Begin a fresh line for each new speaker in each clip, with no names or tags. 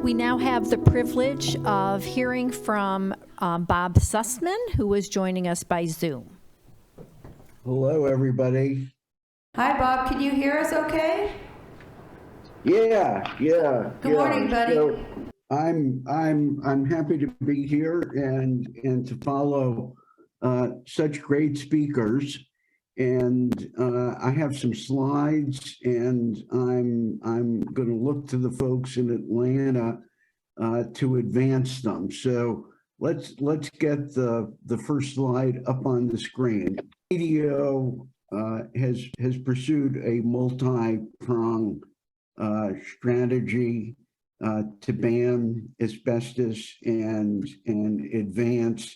We now have the privilege of hearing from Bob Sussman, who is joining us by Zoom.
Hello, everybody.
Hi, Bob. Can you hear us okay?
Yeah.
Good morning, buddy.
So I'm happy to be here and to follow such great speakers. And I have some slides, and I'm going to look to the folks in Atlanta to advance them. So let's get the first slide up on the screen. ADAO has pursued a multi-pronged strategy to ban asbestos and advance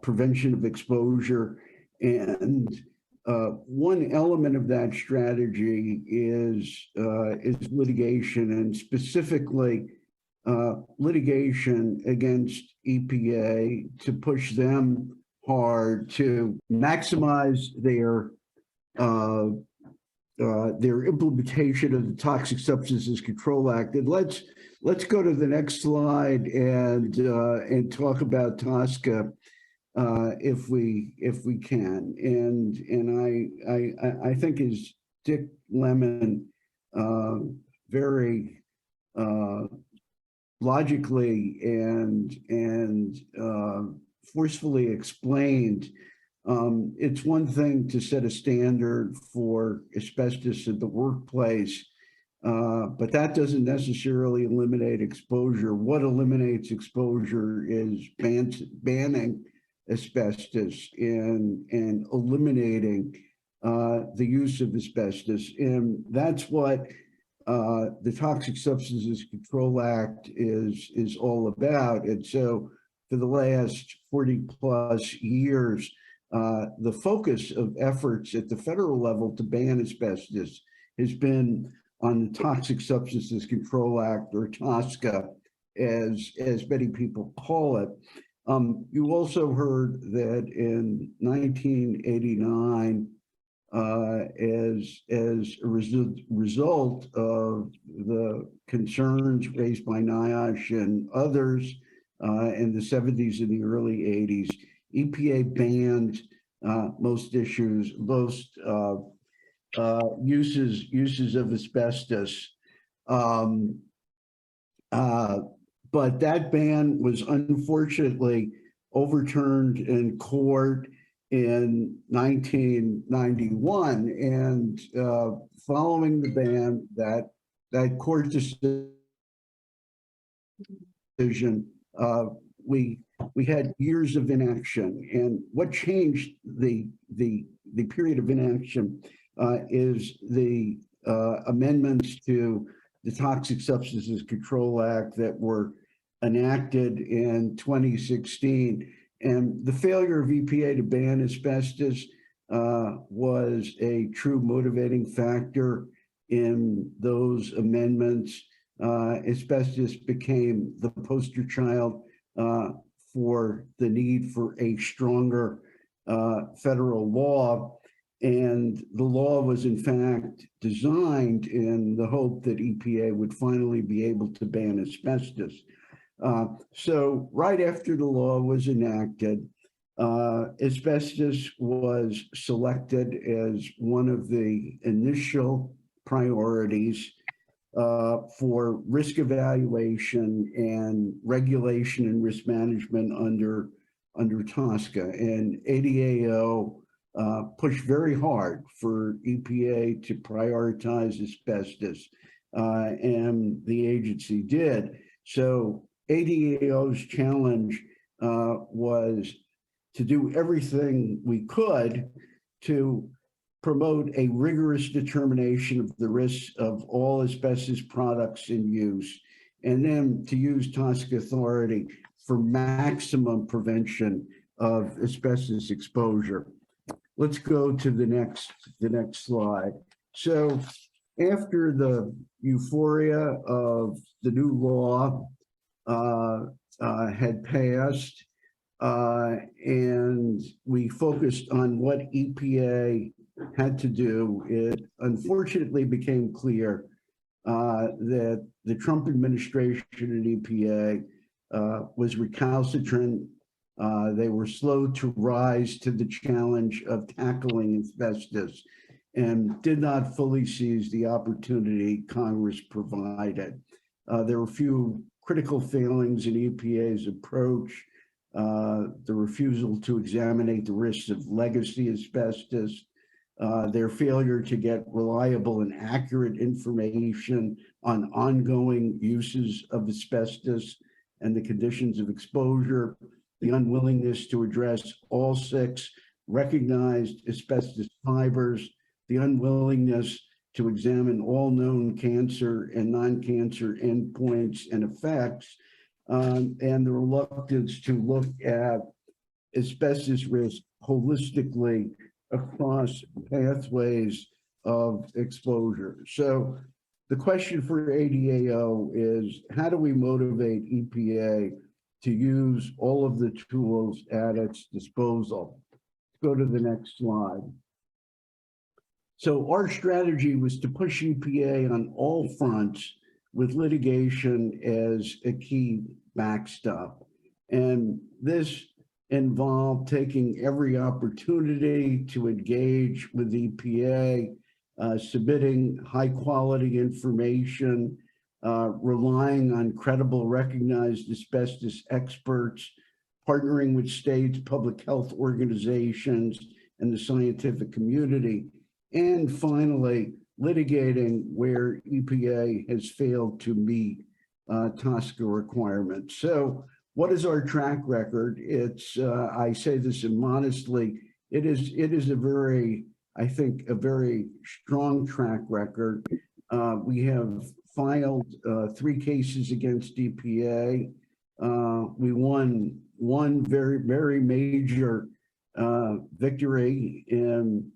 prevention of exposure. And one element of that strategy is litigation, and specifically litigation against EPA to push them hard to maximize their implementation of the Toxic Substances Control Act. And let's go to the next slide and talk about TSCA if we can. And I think as Dick Lemon very logically and forcefully explained, it's one thing to set a standard for asbestos in the workplace, but that doesn't necessarily eliminate exposure. What eliminates exposure is banning asbestos and eliminating the use of asbestos. And that's what the Toxic Substances Control Act is all about. And so for the last 40 plus years, the focus of efforts at the federal level to ban asbestos has been on the Toxic Substances Control Act, or TSCA, as many people call it. You also heard that in 1989, as a result of the concerns raised by NIOSH and others in the 70s and the early 80s, EPA banned most uses of asbestos. But that ban was unfortunately overturned in court in 1991, and following the ban, that court decision, we had years of inaction. And what changed the period of inaction is the amendments to the Toxic Substances Control Act that were enacted in 2016. And the failure of EPA to ban asbestos was a true motivating factor in those amendments. Asbestos became the poster child for the need for a stronger federal law. And the law was in fact designed in the hope that EPA would finally be able to ban asbestos. So right after the law was enacted, asbestos was selected as one of the initial priorities for risk evaluation and regulation and risk management under TSCA. And ADAO pushed very hard for EPA to prioritize asbestos, and the agency did. So ADAO's challenge was to do everything we could to promote a rigorous determination of the risks of all asbestos products in use, and then to use TSCA authority for maximum prevention of asbestos exposure. Let's go to the next slide. So after the euphoria of the new law had passed, and we focused on what EPA had to do, it unfortunately became clear that the Trump administration and EPA was recalcitrant. They were slow to rise to the challenge of tackling asbestos and did not fully seize the opportunity Congress provided. There were a few critical failings in EPA's approach, the refusal to examine the risks of legacy asbestos, their failure to get reliable and accurate information on ongoing uses of asbestos and the conditions of exposure, the unwillingness to address all 6 recognized asbestos fibers, the unwillingness to examine all known cancer and non-cancer endpoints and effects, and the reluctance to look at asbestos risk holistically across pathways of exposure. So the question for ADAO is, how do we motivate EPA to use all of the tools at its disposal? Go to the next slide. So our strategy was to push EPA on all fronts with litigation as a key backstop. And this involved taking every opportunity to engage with EPA, submitting high quality information, relying on credible recognized asbestos experts, partnering with states, public health organizations, and the scientific community, and finally, litigating where EPA has failed to meet TSCA requirements. So what is our track record? It's, I say this immodestly, it is a very, I think, a very strong track record. We have filed 3 cases against EPA. We won one very, very major victory in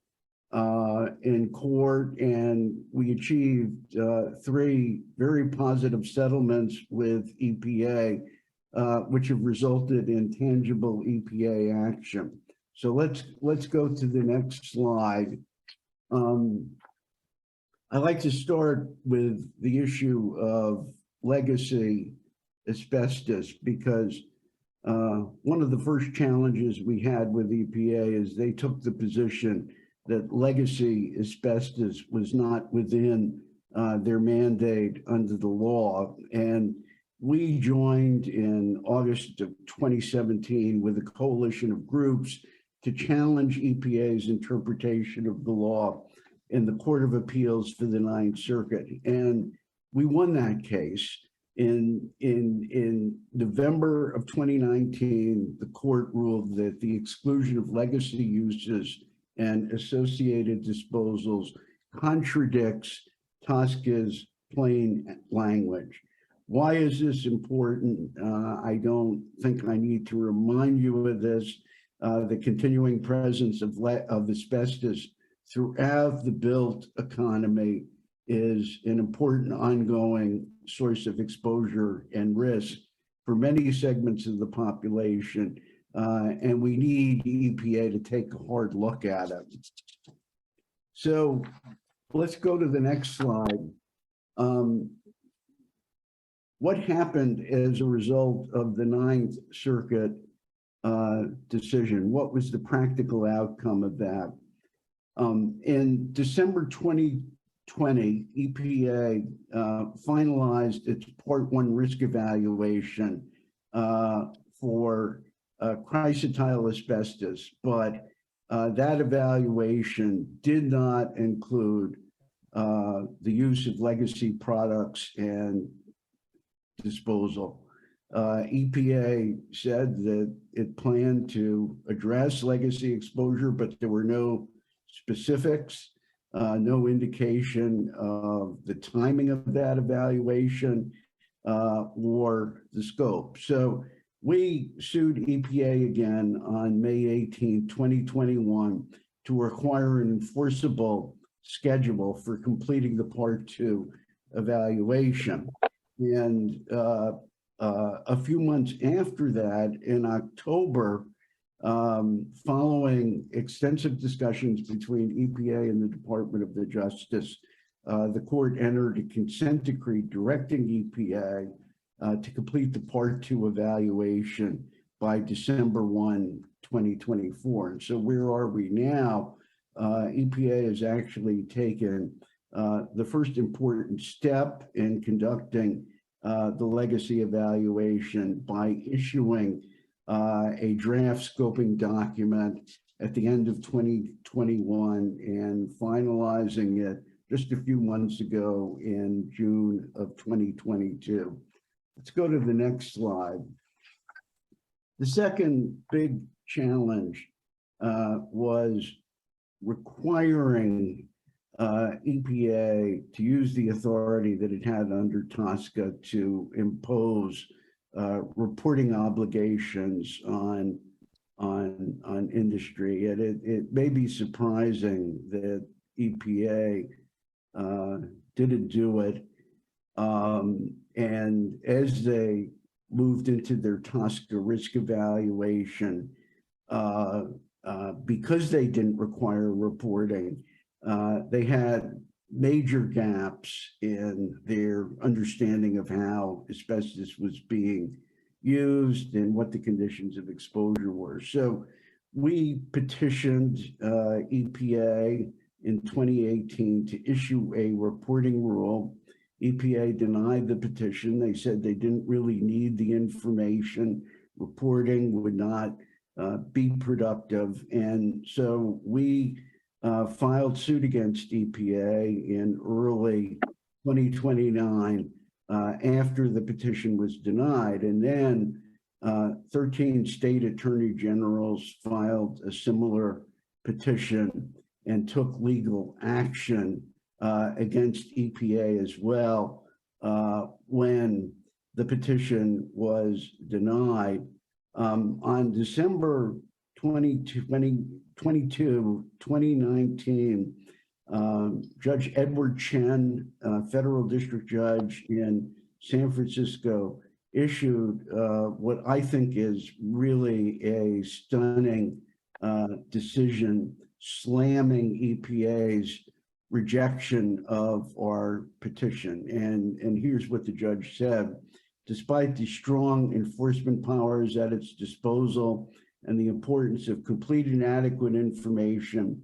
court, and we achieved 3 very positive settlements with EPA, which have resulted in tangible EPA action. So let's go to the next slide. I'd like to start with the issue of legacy asbestos, because one of the first challenges we had with EPA is they took the position that legacy asbestos was not within their mandate under the law. And we joined in August of 2017 with a coalition of groups to challenge EPA's interpretation of the law in the Court of Appeals for the Ninth Circuit. And we won that case. In November of 2019, the court ruled that the exclusion of legacy uses and associated disposals contradicts TSCA's plain language. Why is this important? I don't think I need to remind you of this. The continuing presence of asbestos throughout the built economy is an important ongoing source of exposure and risk for many segments of the population. And we need EPA to take a hard look at it. So let's go to the next slide. What happened as a result of the Ninth Circuit decision? What was the practical outcome of that? In December 2020, EPA finalized its Part 1 risk evaluation for chrysotile asbestos, but that evaluation did not include the use of legacy products and disposal. EPA said that it planned to address legacy exposure, but there were no specifics, no indication of the timing of that evaluation or the scope. So we sued EPA again on May 18, 2021 to require an enforceable schedule for completing the Part 2 evaluation. And a few months after that, in October, following extensive discussions between EPA and the Department of Justice, the court entered a consent decree directing EPA to complete the Part 2 evaluation by December 1, 2024. And so where are we now? EPA has actually taken the first important step in conducting the legacy evaluation by issuing a draft scoping document at the end of 2021 and finalizing it just a few months ago in June of 2022. Let's go to the next slide. The second big challenge was requiring EPA to use the authority that it had under TSCA to impose reporting obligations on industry. And it may be surprising that EPA didn't do it. And as they moved into their TSCA risk evaluation, because they didn't require reporting, they had major gaps in their understanding of how asbestos was being used and what the conditions of exposure were. So we petitioned EPA in 2018 to issue a reporting rule. EPA denied the petition. They said they didn't really need the information. Reporting would not be productive. And so we filed suit against EPA in early 2029 after the petition was denied. And then 13 state attorney generals filed a similar petition and took legal action against EPA as well when the petition was denied. On December 2019, Judge Edward Chen, federal district judge in San Francisco, issued what I think is really a stunning decision slamming EPA's rejection of our petition. And here's what the judge said. Despite the strong enforcement powers at its disposal and the importance of complete and adequate information,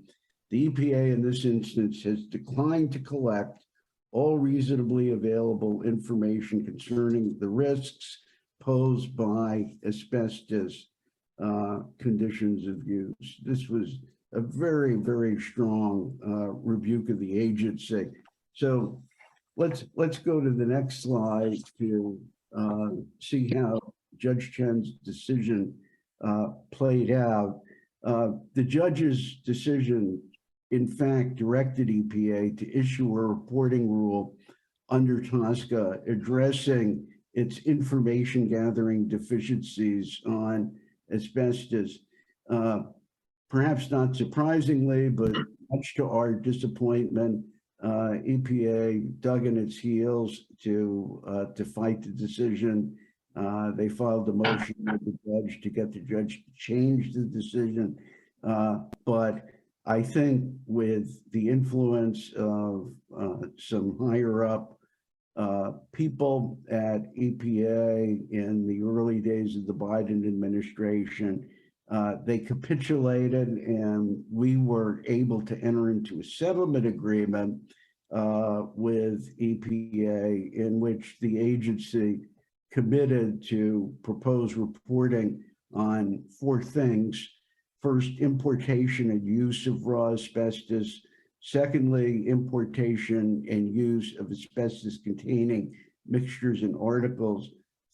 the EPA in this instance has declined to collect all reasonably available information concerning the risks posed by asbestos conditions of use. This was a very, very strong rebuke of the agency. So let's go to the next slide to see how Judge Chen's decision played out. The judge's decision, in fact, directed EPA to issue a reporting rule under TSCA addressing its information gathering deficiencies on asbestos. Perhaps not surprisingly, but much to our disappointment, EPA dug in its heels to fight the decision. They filed a motion with the judge to get the judge to change the decision. But I think with the influence of some higher up people at EPA in the early days of the Biden administration, they capitulated, and we were able to enter into a settlement agreement with EPA in which the agency committed to propose reporting on 4 things. First, importation and use of raw asbestos. Secondly, importation and use of asbestos-containing mixtures and articles.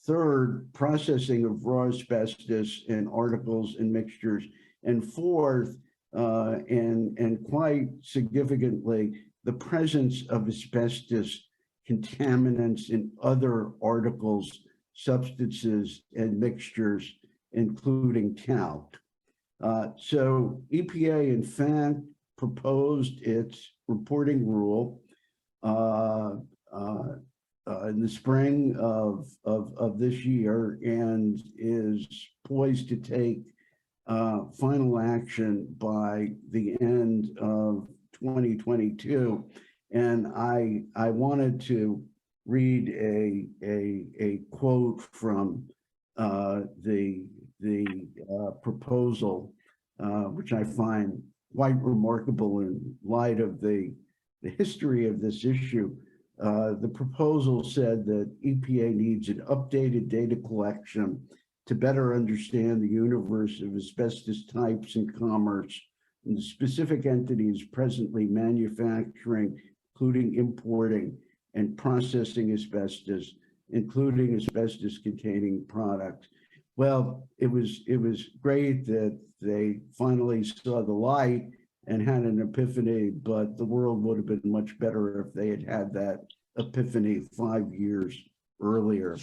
Third, processing of raw asbestos in articles and mixtures. And fourth, and quite significantly, the presence of asbestos contaminants in other articles, substances, and mixtures, including talc. So EPA, in fact, proposed its reporting rule in the spring of this year and is poised to take final action by the end of 2022. And I wanted to read a quote from the proposal, which I find quite remarkable in light of the history of this issue. The proposal said that EPA needs an updated data collection to better understand the universe of asbestos types in commerce and the specific entities presently manufacturing, including importing and processing asbestos, including asbestos-containing products. Well, it was great that they finally saw the light and had an epiphany, but the world would have been much better if they had that epiphany 5 years earlier.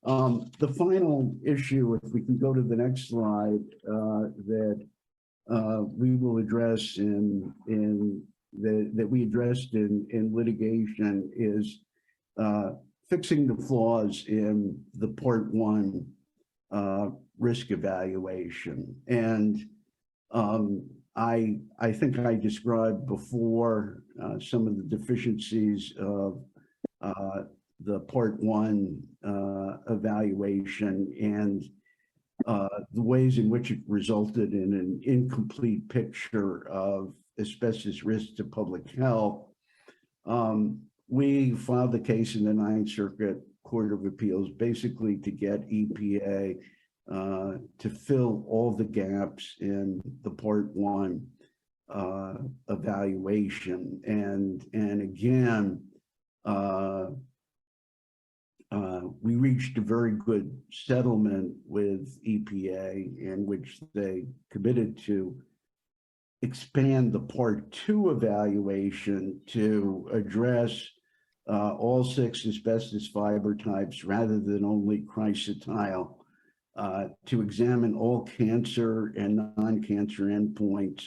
The final issue, if we can go to the next slide, that we will address that we addressed in litigation is fixing the flaws in the Part 1 risk evaluation. And I think I described before some of the deficiencies of the Part 1 evaluation and the ways in which it resulted in an incomplete picture of asbestos risk to public health. We filed the case in the Ninth Circuit Court of Appeals, basically to get EPA to fill all the gaps in the Part 1 evaluation. And again, we reached a very good settlement with EPA in which they committed to expand the Part 2 evaluation to address all 6 asbestos fiber types rather than only chrysotile, to examine all cancer and non-cancer endpoints,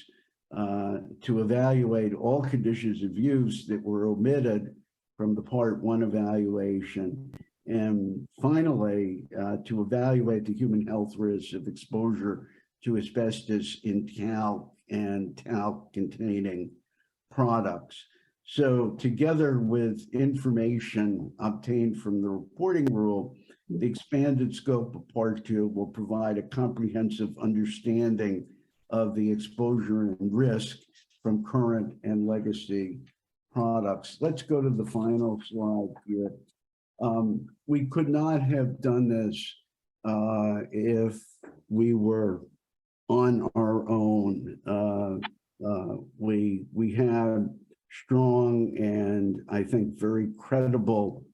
to evaluate all conditions of use that were omitted from the Part 1 evaluation, and finally, to evaluate the human health risks of exposure to asbestos in talc and talc-containing products. So together with information obtained from the reporting rule, the expanded scope of Part 2 will provide a comprehensive understanding of the exposure and risk from current and legacy products. Let's go to the final slide here. We could not have done this if we were on our own. We had strong and I think very credible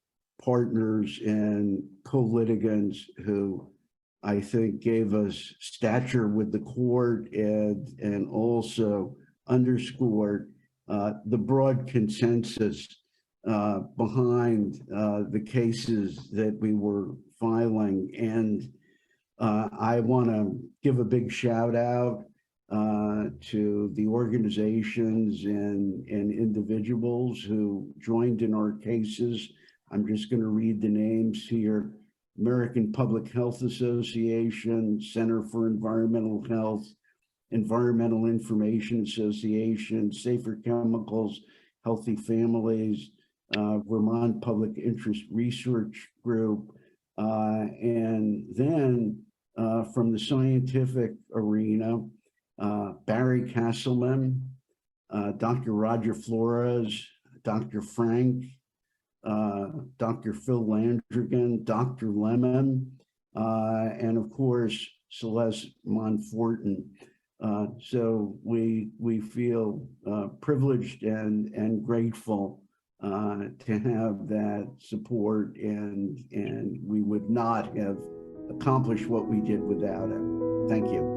partners and co-litigants who I think gave us stature with the court and also underscored the broad consensus behind the cases that we were filing. And I want to give a big shout out to the organizations and individuals who joined in our cases. I'm just going to read the names here: American Public Health Association, Center for Environmental Health, Environmental Information Association, Safer Chemicals, Healthy Families, Vermont Public Interest Research Group, and then from the scientific arena, Barry Castleman, Dr. Roger Flores, Dr. Frank, Dr. Phil Landrigan, Dr. Lemon, and of course, Celeste Monfortin. So we feel privileged and grateful to have that support, and we would not have accomplished what we did without it. Thank you.